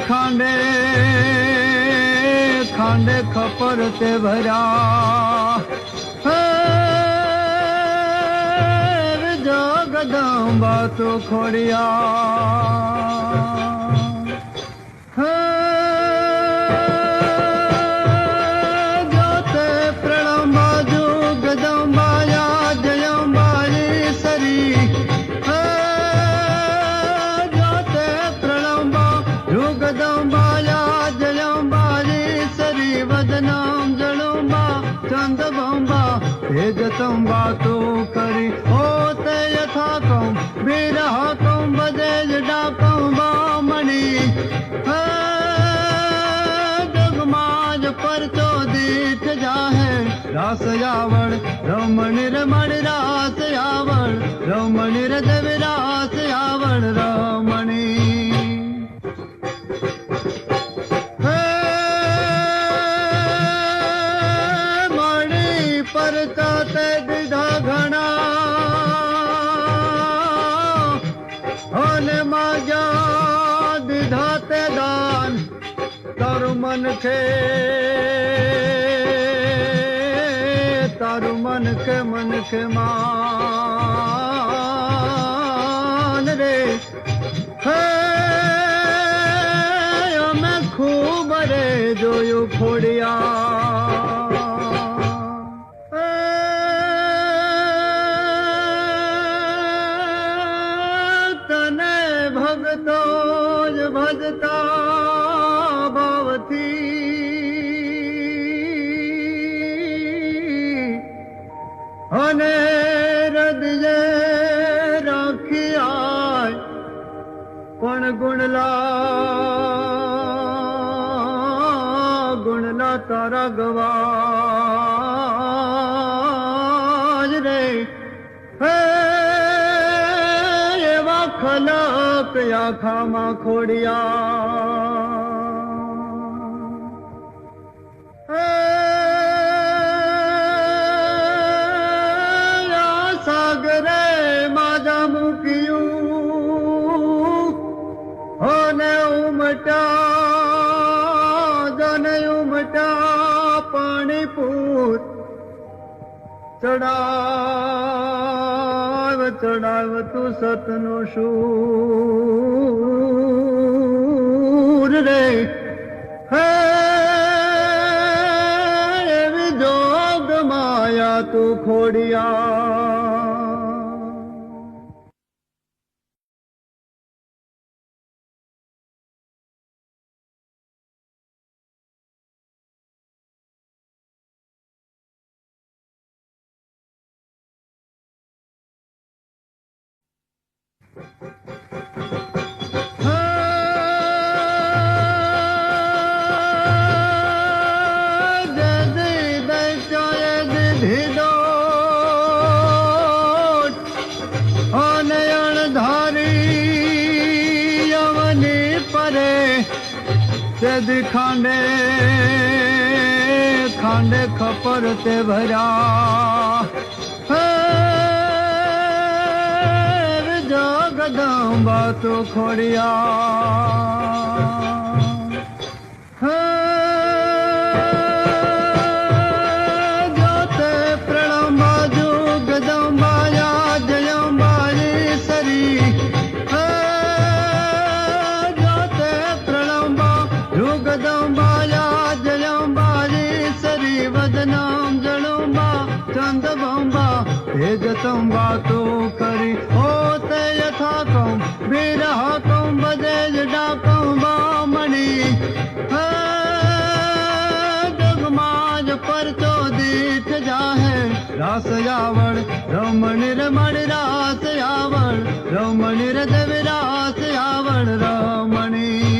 खांडे खांडे खपर ते भरा जगदम्बा तो खोड़िया जोते प्रणम्बा जुगदम्बा या जयम्बा सरी जगदम्बाया जयम्बारी सरी वदनाम जलुम्बा चंदबम्बा तेजतम्बा तो करी होते यथा कम बिरह कम बदेज डाकम बामणि जगमाज पर तो दीठ जाहे रास यावण रमणि रमणि रास यावण रमणि रदेव रास यावण रमणि परताते दिधा घना होने माजा दिधाते दान तारु मन के मन के मान रे मैं खूब रे जो यू खोड़िया भजता भवती हने हृदय राखी आय पण गुणला तारा गवाज रे खलक या खामा खोड़िया सागरे माजा मुकियू होने उमटा जने उमटा पानी पूत चढ़ाव तू सतनो शूर रे है जोग माया तू खोड़िया खांडे खांडे खपर ते भरा जगदम्बा तो खोड़िया जोते प्रणम्बा जुगदम्बा या जयम्बा सरी जगदम्बाया जयम्बारी सरी वदनाम जलुम्बा चंदबम्बा तेजतम्बा तो करी होते यथा कम बिरह कम बदेज डाकम बामणि जगमाज पर तो दीठ जाहे रास यावण रमणि रमणि रास यावण रमणि रदेव रास यावण रमणि